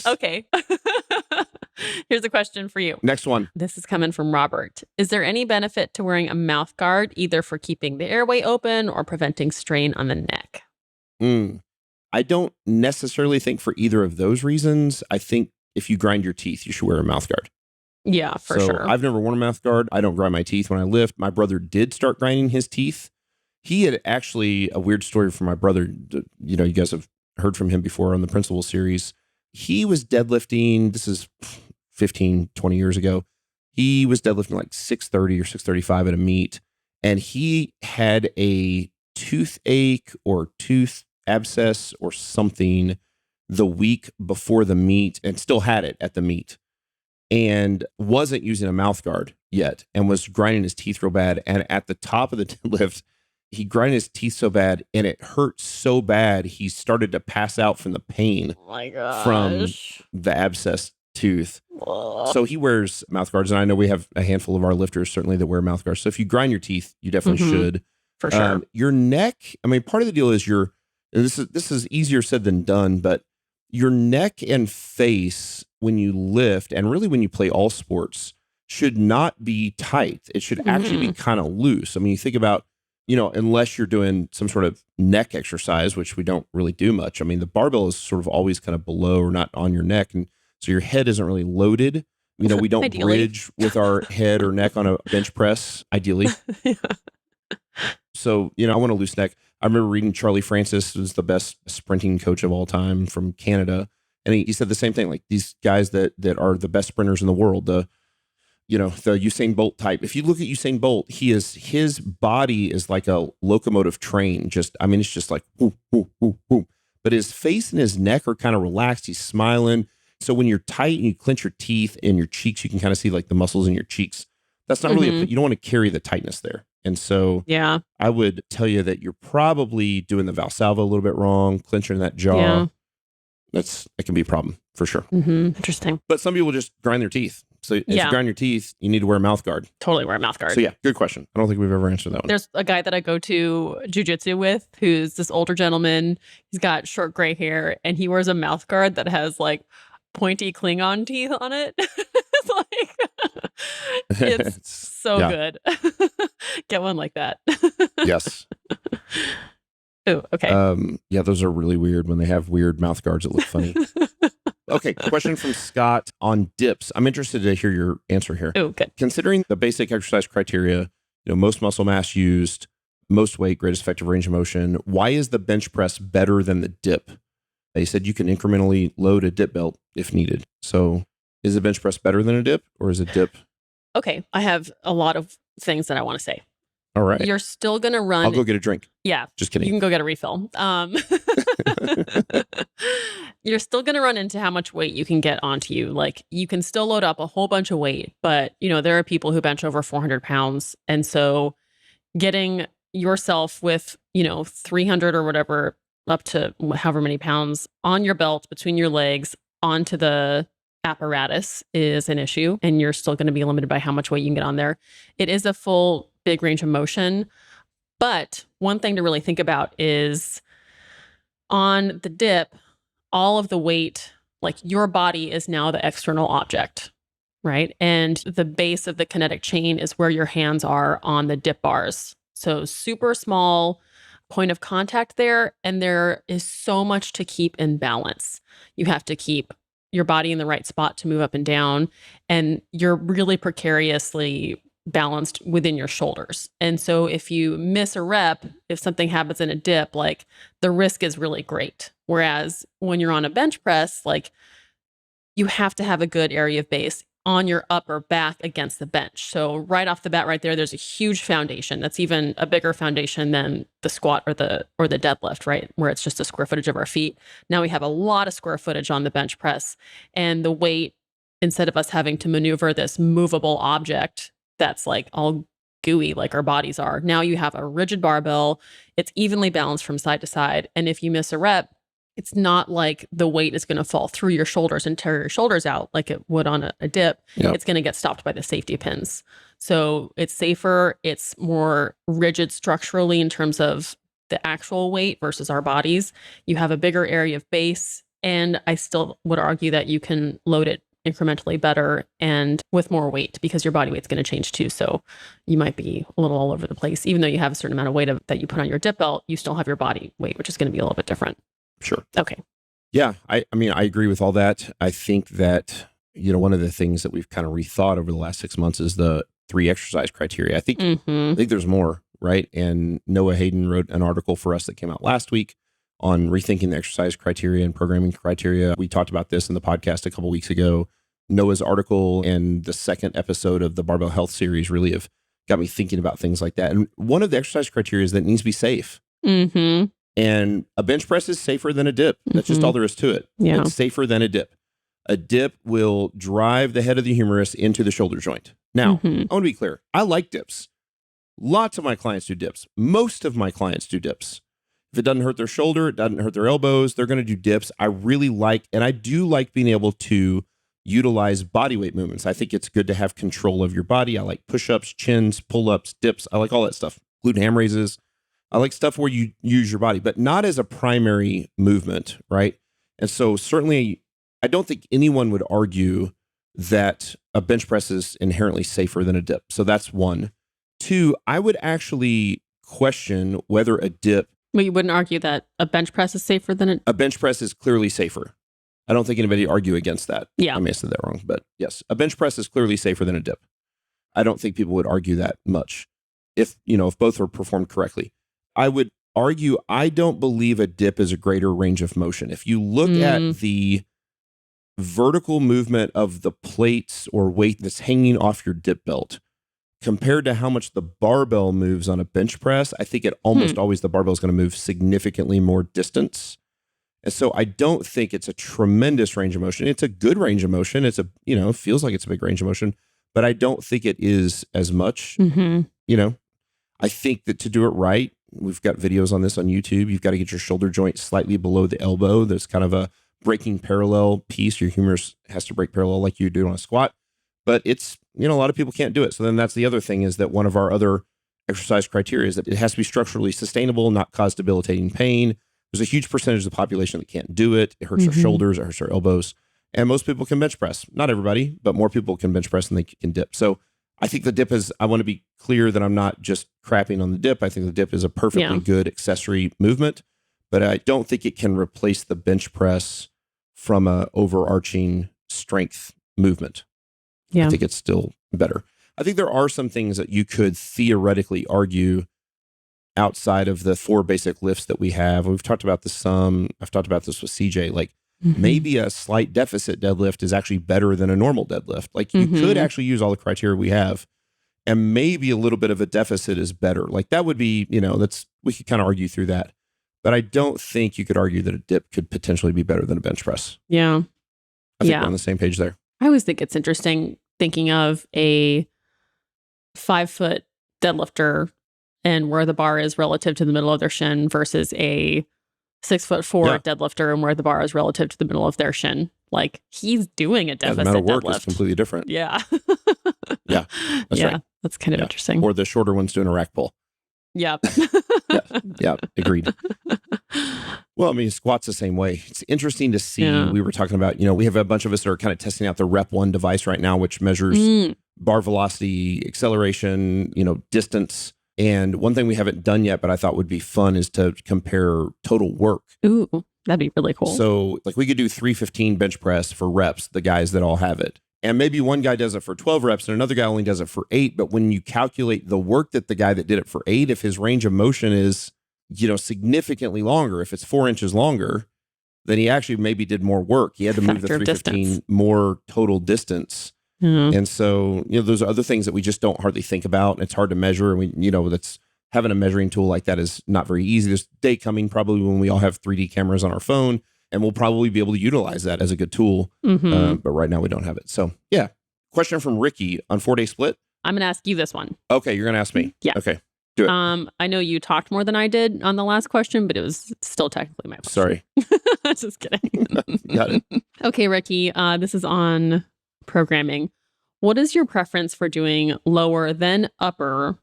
Okay. Here's a question for you. Next one. This is coming from Robert. Is there any benefit to wearing a mouth guard, either for keeping the airway open or preventing strain on the neck? I don't necessarily think for either of those reasons. I think if you grind your teeth, you should wear a mouth guard. Yeah, for sure. I've never worn a mouth guard. I don't grind my teeth when I lift. My brother did start grinding his teeth. He had actually a weird story from my brother. You guys have heard from him before on the Principal series. He was deadlifting. This is 15, 20 years ago. He was deadlifting like 630 or 635 at a meet. And he had a toothache or tooth abscess or something the week before the meet, and still had it at the meet, and wasn't using a mouth guard yet, and was grinding his teeth real bad. And at the top of the deadlift, he grinded his teeth so bad and it hurt so bad he started to pass out from the pain Oh my gosh. from the abscessed tooth. Ugh. So he wears mouth guards, and I know we have a handful of our lifters certainly that wear mouth guards. So if you grind your teeth, you definitely should. For sure. Your neck, I mean, part of the deal is this is easier said than done, but your neck and face when you lift, and really when you play all sports, should not be tight. It should actually be kind of loose. I mean, you think about, unless you're doing some sort of neck exercise, which we don't really do much. I mean, the barbell is sort of always kind of below or not on your neck. And so your head isn't really loaded. We don't bridge with our head or neck on a bench press, ideally. Yeah. So, I want a loose neck. I remember reading Charlie Francis was the best sprinting coach of all time from Canada. And he said the same thing, like these guys that are the best sprinters in the world, the Usain Bolt type. If you look at Usain Bolt, his body is like a locomotive train. It's just like, whoop, whoop, whoop, whoop. But his face and his neck are kind of relaxed. He's smiling. So when you're tight and you clench your teeth and your cheeks, you can kind of see like the muscles in your cheeks. That's not really, you don't want to carry the tightness there. And so I would tell you that you're probably doing the Valsalva a little bit wrong, clenching that jaw. Yeah. That can be a problem for sure. Interesting. But some people just grind their teeth. So if you grind your teeth, you need to wear a mouth guard. Totally wear a mouth guard. So yeah, good question. I don't think we've ever answered that one. There's a guy that I go to jujitsu with who's this older gentleman. He's got short gray hair and he wears a mouth guard that has like pointy Klingon teeth on it. It's so good. Get one like that. Yes. Oh, okay. Yeah, those are really weird when they have weird mouth guards that look funny. Okay, question from Scott on dips. I'm interested to hear your answer here. Oh, good. Considering the basic exercise criteria, most muscle mass used, most weight, greatest effective range of motion, why is the bench press better than the dip? They said you can incrementally load a dip belt if needed. So is a bench press better than a dip, or is a dip? Okay, I have a lot of things that I want to say. All right. You're still going to run. I'll go get a drink. Yeah. Just kidding. You can go get a refill. You're still going to run into how much weight you can get onto you. Like you can still load up a whole bunch of weight, but there are people who bench over 400 pounds. And so getting yourself with, 300 or whatever, up to however many pounds on your belt, between your legs, onto the apparatus is an issue. And you're still going to be limited by how much weight you can get on there. It is a full big range of motion. But one thing to really think about is on the dip, all of the weight, like your body is now the external object, right? And the base of the kinetic chain is where your hands are on the dip bars. So super small point of contact there. And there is so much to keep in balance. You have to keep your body in the right spot to move up and down. And you're really precariously balanced within your shoulders. And so if you miss a rep, if something happens in a dip, like the risk is really great. Whereas when you're on a bench press, like you have to have a good area of base on your upper back against the bench. So right off the bat right there, there's a huge foundation. That's even a bigger foundation than the squat or the deadlift, right? Where it's just a square footage of our feet. Now we have a lot of square footage on the bench press, and the weight, instead of us having to maneuver this movable object that's like all gooey like our bodies are, now you have a rigid barbell. It's evenly balanced from side to side. And if you miss a rep, it's not like the weight is going to fall through your shoulders and tear your shoulders out like it would on a dip. Yep. It's going to get stopped by the safety pins. So it's safer. It's more rigid structurally in terms of the actual weight versus our bodies. You have a bigger area of base. And I still would argue that you can load it incrementally better and with more weight because your body weight's going to change too. So you might be a little all over the place. Even though you have a certain amount of weight that you put on your dip belt, you still have your body weight, which is going to be a little bit different. Sure. Okay. Yeah. I mean, I agree with all that. I think that, one of the things that we've kind of rethought over the last 6 months is the 3 exercise criteria. I think there's more, right? And Noah Hayden wrote an article for us that came out last week on rethinking the exercise criteria and programming criteria. We talked about this in the podcast a couple weeks ago. Noah's article and the second episode of the Barbell Health series really have got me thinking about things like that. And one of the exercise criteria is that it needs to be safe. And a bench press is safer than a dip. That's just all there is to it. Yeah. It's safer than a dip. A dip will drive the head of the humerus into the shoulder joint. Now, I want to be clear. I like dips. Lots of my clients do dips. Most of my clients do dips. If it doesn't hurt their shoulder, it doesn't hurt their elbows, they're going to do dips. I really like, and I do like being able to utilize body weight movements. I think it's good to have control of your body. I like push-ups, chins, pull-ups, dips. I like all that stuff. Glute ham raises. I like stuff where you use your body, but not as a primary movement, right? And so certainly, I don't think anyone would argue that a bench press is inherently safer than a dip. So that's one. Two, I would actually question whether a dip... Well, you wouldn't argue that a bench press is safer than a bench press is clearly safer. I don't think anybody argue against that. Yeah. I may have said that wrong, but yes, a bench press is clearly safer than a dip. I don't think people would argue that much if both are performed correctly. I would argue, I don't believe a dip is a greater range of motion. If you look at the vertical movement of the plates or weight that's hanging off your dip belt, compared to how much the barbell moves on a bench press, I think it almost always the barbell is going to move significantly more distance. And so I don't think it's a tremendous range of motion. It's a good range of motion. It's it feels like it's a big range of motion, but I don't think it is as much. I think that to do it right, we've got videos on this on YouTube. You've got to get your shoulder joint slightly below the elbow. There's kind of a breaking parallel piece. Your humerus has to break parallel like you do on a squat. But it's, a lot of people can't do it. So then that's the other thing, is that one of our other exercise criteria is that it has to be structurally sustainable, not cause debilitating pain. There's a huge percentage of the population that can't do it. It hurts their shoulders, it hurts their elbows. And most people can bench press. Not everybody, but more people can bench press than they can dip. So I think the dip is, I want to be clear that I'm not just crapping on the dip. I think the dip is a perfectly good accessory movement, but I don't think it can replace the bench press from a overarching strength movement. Yeah. I think it's still better. I think there are some things that you could theoretically argue outside of the 4 basic lifts that we have. We've talked about this some. I've talked about this with CJ. Like maybe a slight deficit deadlift is actually better than a normal deadlift. Like you could actually use all the criteria we have, and maybe a little bit of a deficit is better. Like that would be, we could kind of argue through that. But I don't think you could argue that a dip could potentially be better than a bench press. Yeah. I think we're on the same page there. I always think it's interesting thinking of a 5-foot deadlifter and where the bar is relative to the middle of their shin versus a 6'4" deadlifter and where the bar is relative to the middle of their shin. Like he's doing a deficit the amount of work deadlift. is completely different. Yeah. Yeah. That's right. That's kind of interesting. Or the shorter one's doing a rack pull. Yep. Yeah. Agreed. Well, I mean, squat's the same way. It's interesting to see. Yeah. We were talking about, we have a bunch of us that are kind of testing out the Rep 1 device right now, which measures bar velocity, acceleration, distance. And one thing we haven't done yet, but I thought would be fun, is to compare total work. Ooh, that'd be really cool. So like we could do 315 bench press for reps, the guys that all have it. And maybe one guy does it for 12 reps and another guy only does it for 8. But when you calculate the work that the guy that did it for 8, if his range of motion is, significantly longer, if it's 4 inches longer, then he actually maybe did more work. He had to move the 315 more total distance. Mm-hmm. And so, those are other things that we just don't hardly think about. And it's hard to measure. And that's having a measuring tool like that is not very easy. There's a day coming probably when we all have 3D cameras on our phone, and we'll probably be able to utilize that as a good tool. But right now we don't have it. So yeah. Question from Ricky on 4-day split. I'm going to ask you this one. Okay. You're going to ask me. Yeah. Okay. Do it. I know you talked more than I did on the last question, but it was still technically my question. Sorry. Just kidding. Got it. Okay, Ricky. This is on programming. What is your preference for doing lower than upper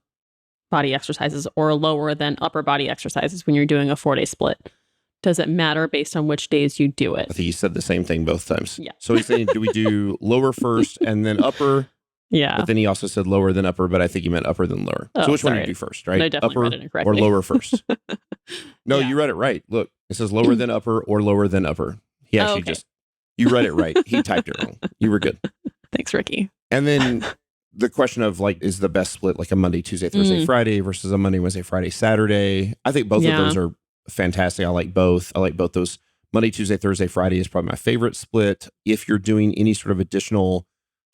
body exercises or lower than upper body exercises when you're doing a 4-day split? Does it matter based on which days you do it? I think he said the same thing both times. Yeah. So he's saying, do we do lower first and then upper? Yeah. But then he also said lower than upper, but I think he meant upper than lower. Oh, so which one do sorry. you do first, right? I definitely read it incorrectly. Or lower first? No, you read it right. Look, it says lower than upper or lower than upper. He actually you read it right. He typed it wrong. You were good. Thanks, Ricky. And then the question of like, is the best split like a Monday, Tuesday, Thursday, Friday versus a Monday, Wednesday, Friday, Saturday? I think both of those are fantastic. I like both. I like both those. Monday, Tuesday, Thursday, Friday is probably my favorite split. If you're doing any sort of additional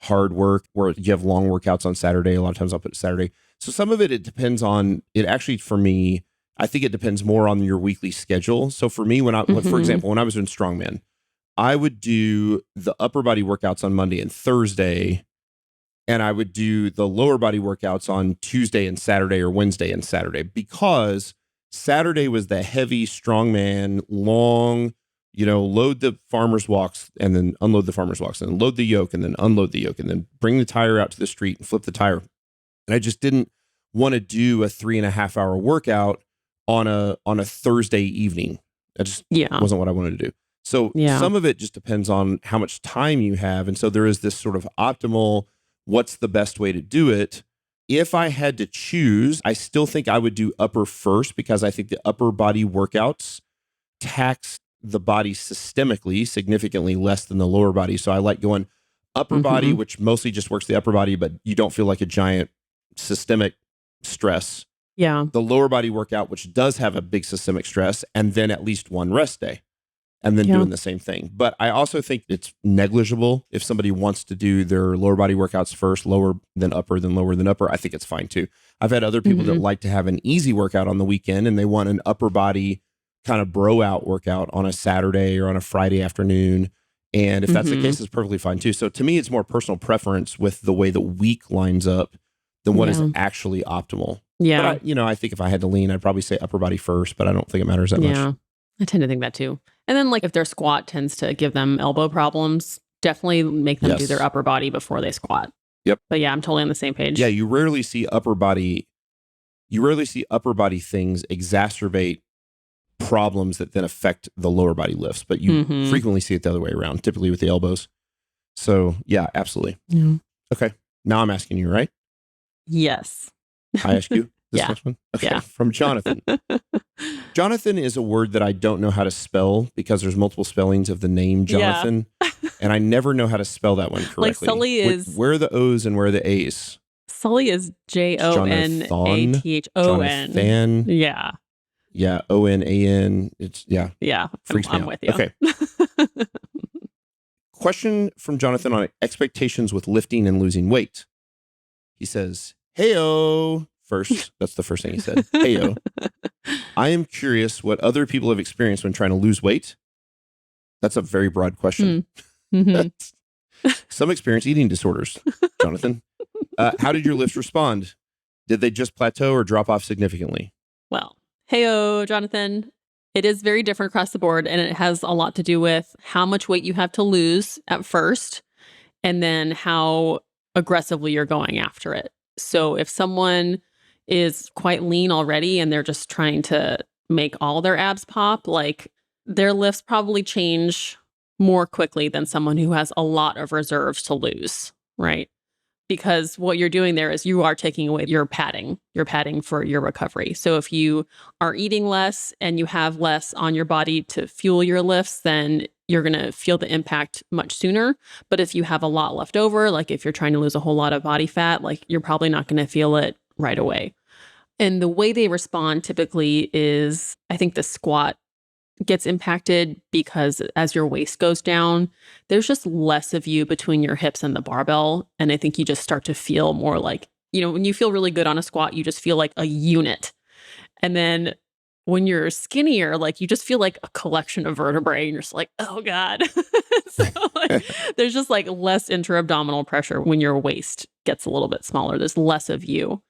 hard work where you have long workouts on Saturday, a lot of times I'll put Saturday. So some of it depends on it. Actually, for me, I think it depends more on your weekly schedule. So for me, when I, for example, when I was doing strongman, I would do the upper body workouts on Monday and Thursday, And I would do the lower body workouts on Tuesday and Saturday or Wednesday and Saturday, because Saturday was the heavy strongman, long, load the farmer's walks and then unload the farmer's walks and then load the yoke and then unload the yoke and then bring the tire out to the street and flip the tire. And I just didn't want to do a 3.5 hour workout on a Thursday evening. That just wasn't what I wanted to do. So some of it just depends on how much time you have. And so there is this sort of optimal, what's the best way to do it? If I had to choose, I still think I would do upper first, because I think the upper body workouts tax the body systemically significantly less than the lower body. So I like going upper body, which mostly just works the upper body, but you don't feel like a giant systemic stress. Yeah. The lower body workout, which does have a big systemic stress, and then at least one rest day. And then doing the same thing. But I also think it's negligible if somebody wants to do their lower body workouts first, lower than upper, then lower than upper. I think it's fine too. I've had other people that like to have an easy workout on the weekend, and they want an upper body kind of bro out workout on a Saturday or on a Friday afternoon. And if that's the case, it's perfectly fine too. So to me, it's more personal preference with the way the week lines up than what is actually optimal. Yeah. But I think if I had to lean, I'd probably say upper body first, but I don't think it matters that much. I tend to think that too. And then if their squat tends to give them elbow problems, definitely make them do their upper body before they squat. Yep. But yeah, I'm totally on the same page. Yeah, you rarely see upper body things exacerbate problems that then affect the lower body lifts, but you frequently see it the other way around, typically with the elbows. So yeah, absolutely. Yeah. Okay. Now I'm asking you, right? Yes. I ask you this next one? Okay. Yeah. From Jonathan. Jonathan is a word that I don't know how to spell, because there's multiple spellings of the name Jonathan. And I never know how to spell that one correctly. Sully is... Where are the O's and where are the A's? Sully is Jonathon. Jonathan. Yeah. Yeah. ONAN. It's Yeah. Freaks me I'm out. with you. Okay. Question from Jonathan on expectations with lifting and losing weight. He says, "Heyo." First, that's the first thing he said. Heyo. I am curious what other people have experienced when trying to lose weight. That's a very broad question. Some experience eating disorders, Jonathan. How did your lifts respond? Did they just plateau or drop off significantly? Well, heyo, Jonathan. It is very different across the board, and it has a lot to do with how much weight you have to lose at first, and then how aggressively you're going after it. So if someone is quite lean already and they're just trying to make all their abs pop, their lifts probably change more quickly than someone who has a lot of reserves to lose, right? Because what you're doing there is you are taking away your padding for your recovery. So if you are eating less and you have less on your body to fuel your lifts, then you're going to feel the impact much sooner. But if you have a lot left over, if you're trying to lose a whole lot of body fat, you're probably not going to feel it right away. And the way they respond typically is, I think the squat gets impacted because as your waist goes down, there's just less of you between your hips and the barbell. And I think you just start to feel more when you feel really good on a squat, you just feel like a unit. And then when you're skinnier, you just feel like a collection of vertebrae and you're just oh God. So there's just less intra-abdominal pressure when your waist gets a little bit smaller. There's less of you.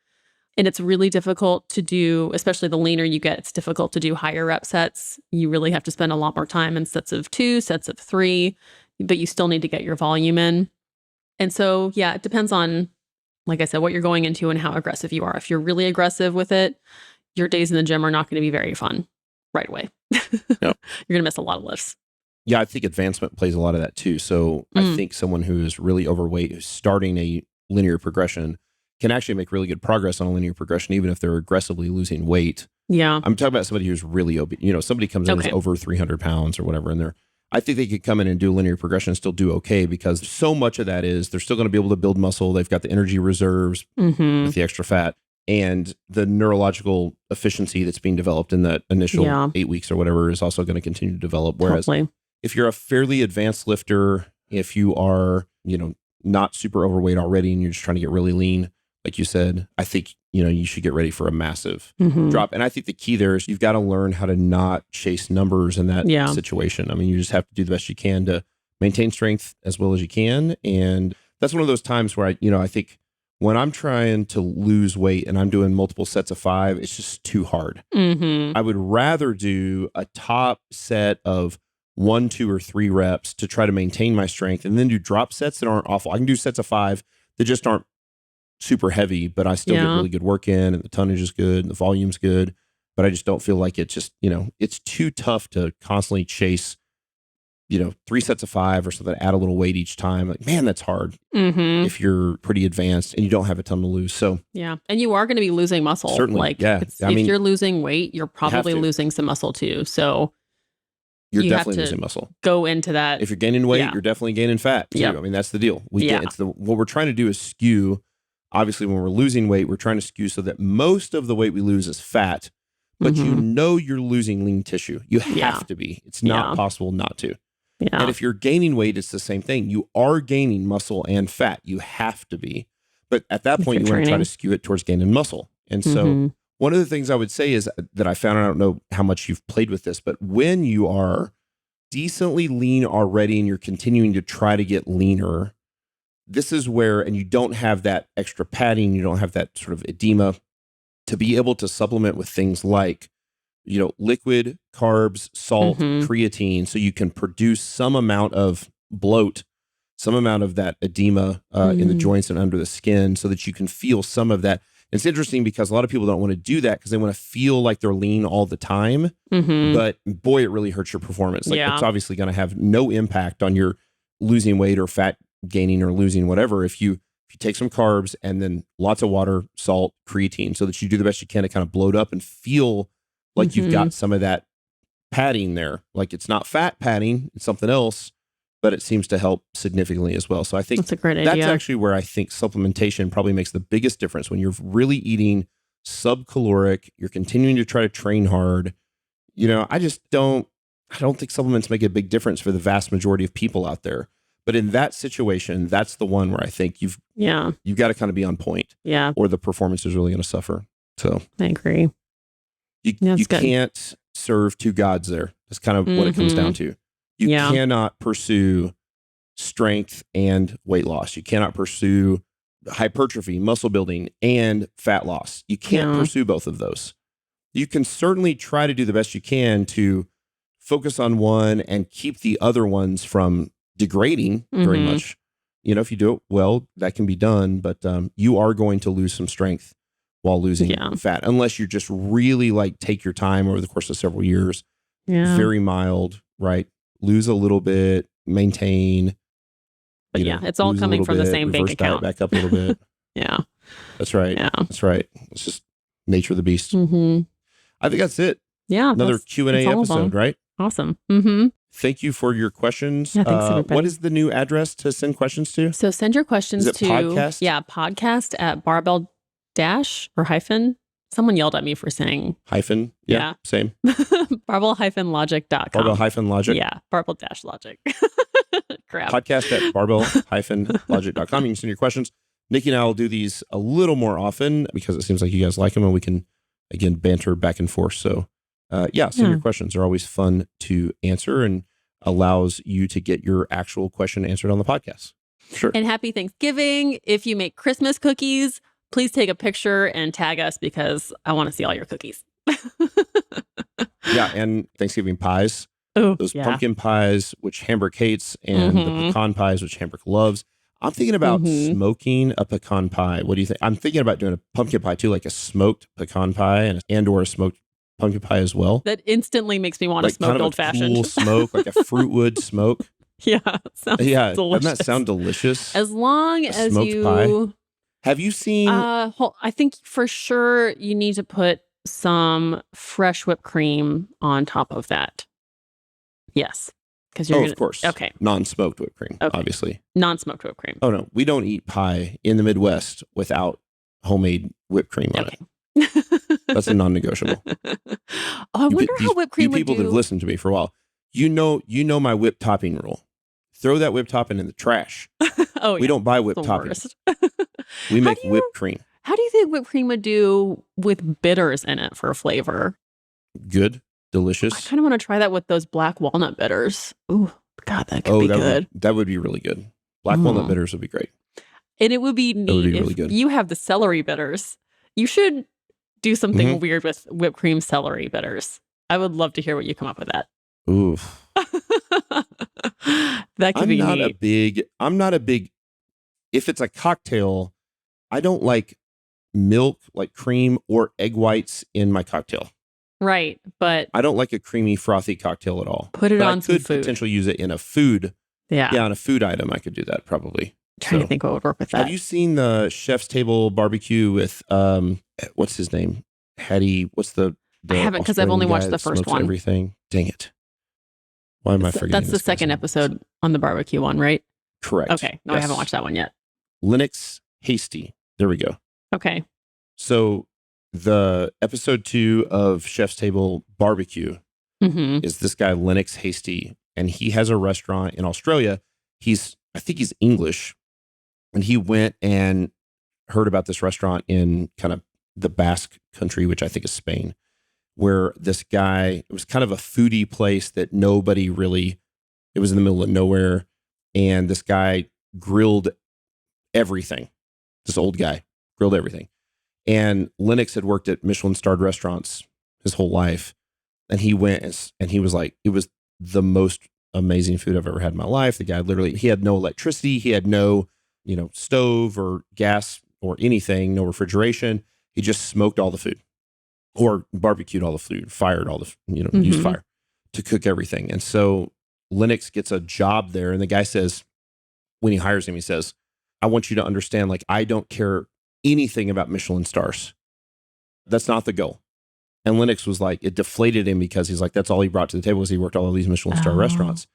And it's really difficult to do, especially the leaner you get, it's difficult to do higher rep sets. You really have to spend a lot more time in sets of 2, sets of 3, but you still need to get your volume in. And so, yeah, it depends on, like I said, what you're going into and how aggressive you are. If you're really aggressive with it, your days in the gym are not going to be very fun right away. Yep. You're going to miss a lot of lifts. Yeah, I think advancement plays a lot of that too. So I think someone who is really overweight, who's starting a linear progression, can actually make really good progress on a linear progression, even if they're aggressively losing weight. Yeah. I'm talking about somebody who's really obese. Somebody comes in who's over 300 pounds or whatever, and I think they could come in and do linear progression and still do okay, because so much of that is they're still going to be able to build muscle. They've got the energy reserves with the extra fat and the neurological efficiency that's being developed in that initial 8 weeks or whatever is also going to continue to develop. Whereas if you're a fairly advanced lifter, if you are, not super overweight already and you're just trying to get really lean, like you said, I think, you should get ready for a massive drop. And I think the key there is you've got to learn how to not chase numbers in that situation. I mean, you just have to do the best you can to maintain strength as well as you can. And that's one of those times where I think when I'm trying to lose weight and I'm doing multiple sets of 5, it's just too hard. Mm-hmm. I would rather do a top set of 1, 2, or 3 reps to try to maintain my strength, and then do drop sets that aren't awful. I can do sets of 5 that just aren't super heavy, but I still get really good work in, and the tonnage is good, and the volume's good. But I just don't feel like it's just, it's too tough to constantly chase, 3 sets of 5 or something, add a little weight each time. Like, man, that's hard if you're pretty advanced and you don't have a ton to lose. So yeah. And you are going to be losing muscle. Certainly. Like, yeah. If you're losing weight, you're probably losing some muscle too. So you're definitely losing muscle. Go into that. If you're gaining weight, you're definitely gaining fat too. Yep. I mean, that's the deal. What we're trying to do is skew. Obviously, when we're losing weight, we're trying to skew so that most of the weight we lose is fat, but you're losing lean tissue. You have to be. It's not possible not to. Yeah. And if you're gaining weight, it's the same thing. You are gaining muscle and fat. You have to be. But at that point, you want to try to skew it towards gaining muscle. And so one of the things I would say is that I found, I don't know how much you've played with this, but when you are decently lean already and you're continuing to try to get leaner, this is where, and you don't have that extra padding, you don't have that sort of edema, to be able to supplement with things like, liquid, carbs, salt, creatine, so you can produce some amount of bloat, some amount of that edema in the joints and under the skin, so that you can feel some of that. It's interesting because a lot of people don't want to do that because they want to feel like they're lean all the time. But boy, it really hurts your performance. Like, it's obviously going to have no impact on your losing weight or fat gaining or losing whatever if you take some carbs and then lots of water, salt, creatine, so that you do the best you can to kind of bloat up and feel like you've got some of that padding there. Like, it's not fat padding, it's something else, but it seems to help significantly as well. So I think that's a great idea. That's actually where I think supplementation probably makes the biggest difference. When you're really eating subcaloric, you're continuing to try to train hard. I don't think supplements make a big difference for the vast majority of people out there. But in that situation, that's the one where I think you've got to kind of be on point. Yeah. Or the performance is really going to suffer. So I agree. You can't serve two gods there. That's kind of what it comes down to. You cannot pursue strength and weight loss. You cannot pursue hypertrophy, muscle building, and fat loss. You can't pursue both of those. You can certainly try to do the best you can to focus on one and keep the other ones from degrading very much. If you do it well, that can be done, but you are going to lose some strength while losing fat, unless you just really take your time over the course of several years. Very mild, right? Lose a little bit, maintain. But it's all coming from the same bank account. Back up a little bit. That's right. Yeah. That's right. It's just nature of the beast. I think that's it. Yeah. Another Q&A episode, right? Awesome. Thank you for your questions. Yeah, thanks, everybody. What is the new address to send questions to? So send your questions to podcast? Yeah, podcast at barbell dash or hyphen. Someone yelled at me for saying hyphen. Yeah. Same. barbell-logic.com. Barbell-logic. Yeah. Barbell-logic. Crap. Podcast at barbell-logic.com. You can send your questions. Niki and I will do these a little more often because it seems like you guys like them and we can, again, banter back and forth. So send your questions. They're always fun to answer and allows you to get your actual question answered on the podcast. Sure. And happy Thanksgiving. If you make Christmas cookies, please take a picture and tag us because I want to see all your cookies. And Thanksgiving pies. Those pumpkin pies, which Hambrick hates, and the pecan pies, which Hambrick loves. I'm thinking about smoking a pecan pie. What do you think? I'm thinking about doing a pumpkin pie too, like a smoked pecan pie and or a smoked pumpkin pie as well. That instantly makes me want to smoke old fashioned. Cool smoke, like a fruitwood smoke. Sounds delicious. Doesn't that sound delicious? As long as you pie. Have you seen? I think for sure you need to put some fresh whipped cream on top of that. Yes, because you're of course. Okay, non-smoked whipped cream, obviously. Non-smoked whipped cream. Oh no, we don't eat pie in the Midwest without homemade whipped cream on it. That's a non-negotiable. I wonder how whipped cream would do. You people that have listened to me for a while, you know my whipped topping rule. Throw that whipped topping in the trash. We don't buy whipped toppings. We make whipped cream. How do you think whipped cream would do with bitters in it for flavor? Good. Delicious. I kind of want to try that with those black walnut bitters. Ooh, God, that could be good. That would be really good. Black walnut bitters would be great. And it would be neat would be if really good. you have the celery bitters. You should do something weird with whipped cream celery bitters. I would love to hear what you come up with that. Oof. That could be neat. I'm not a big, if it's a cocktail, I don't like milk, like cream or egg whites in my cocktail. Right. But I don't like a creamy, frothy cocktail at all. Put it but on some food. I could potentially use it in a food. Yeah. Yeah, on a food item, I could do that probably. Trying to think what would work with that. Have you seen the Chef's Table barbecue with, what's his name? Hattie, what's the I haven't, because I've only watched the first one. Everything. Dang it. Why am I forgetting? That's the second episode on the barbecue one, right? Correct. Okay. No, yes. I haven't watched that one yet. Lennox Hasty. There we go. Okay. So the episode 2 of Chef's Table Barbecue is this guy, Lennox Hasty, and he has a restaurant in Australia. I think he's English, and he went and heard about this restaurant in kind of the Basque country, which I think is Spain, where this guy, it was kind of a foodie place that nobody really, it was in the middle of nowhere, and this guy grilled everything. This old guy grilled everything. And Lennox had worked at Michelin-starred restaurants his whole life. And he went and he was like, it was the most amazing food I've ever had in my life. The guy literally, he had no electricity. He had no, stove or gas or anything, no refrigeration. He just smoked all the food or barbecued all the food, fired all the, used fire to cook everything. And so Lennox gets a job there. And the guy says, when he hires him, he says, I want you to understand, like, I don't care anything about Michelin stars. That's not the goal. And Lennox was like, it deflated him because he's like, that's all he brought to the table was he worked all of these Michelin star restaurants.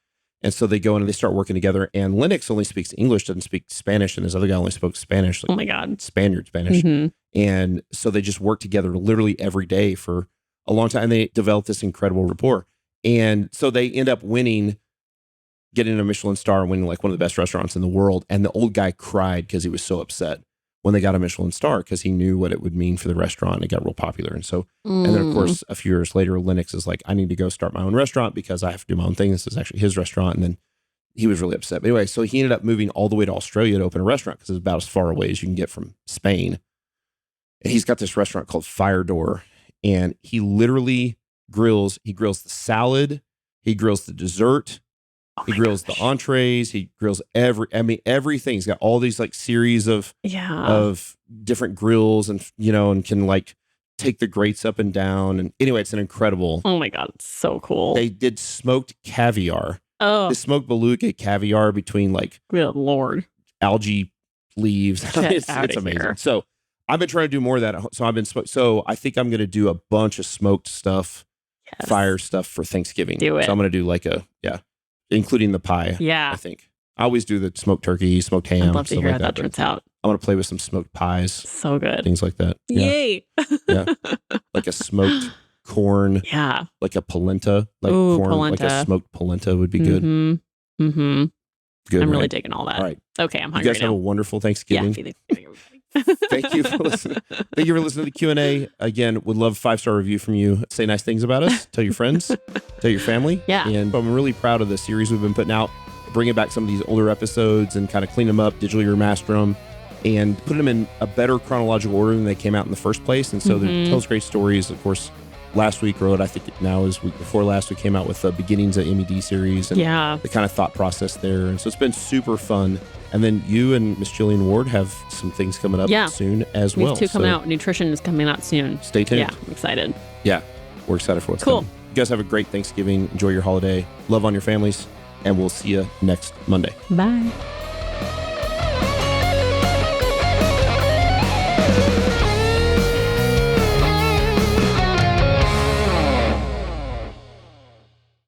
And so they go in and they start working together. And Lennox only speaks English, doesn't speak Spanish. And this other guy only spoke Spanish. Like, oh my God. Spaniard Spanish. And so they just worked together literally every day for a long time. And they developed this incredible rapport. And so they end up getting a Michelin star and winning like one of the best restaurants in the world. And the old guy cried because he was so upset when they got a Michelin star because he knew what it would mean for the restaurant. It got real popular. And so, and then of course, a few years later, Lennox is like, I need to go start my own restaurant because I have to do my own thing. This is actually his restaurant. And then he was really upset. But anyway, so he ended up moving all the way to Australia to open a restaurant because it's about as far away as you can get from Spain. And he's got this restaurant called Fire Door. And he literally grills the salad. He grills the dessert. He grills the entrees. He grills everything. He's got all these like series of different grills and, and can like take the grates up and down. And anyway, it's an incredible. Oh my God. It's so cool. They did smoked caviar. Oh, they smoked beluga caviar between like, good Lord, algae leaves. It's amazing. Here. So I've been trying to do more of that. So I think I'm going to do a bunch of smoked stuff, fire stuff for Thanksgiving. Do it. So I'm going to do like including the pie. Yeah. I think. I always do the smoked turkey, smoked ham. I'd love to hear how that turns out. I want to play with some smoked pies. So good. Things like that. Yay. Yeah. Like a smoked corn. Yeah. Like a polenta. Like corn, polenta. Like a smoked polenta would be good. Good. I'm really digging all that. All right. Okay, I'm hungry now. You guys have a wonderful Thanksgiving. Yeah. Thank you for listening. Thank you for listening to the Q&A. Again, would love a 5-star review from you. Say nice things about us. Tell your friends. Tell your family. Yeah. And I'm really proud of the series we've been putting out, bringing back some of these older episodes and kind of clean them up, digitally remaster them, and put them in a better chronological order than they came out in the first place. And so they tell us great stories. Of course, last week, or what I think now is week before last, we came out with the beginnings of MED series and the kind of thought process there. And so it's been super fun. And then you and Miss Jillian Ward have some things coming up soon as well. We have 2 coming out. Nutrition is coming out soon. Stay tuned. Yeah, I'm excited. Yeah, we're excited for what's coming. You guys have a great Thanksgiving. Enjoy your holiday. Love on your families. And we'll see you next Monday. Bye.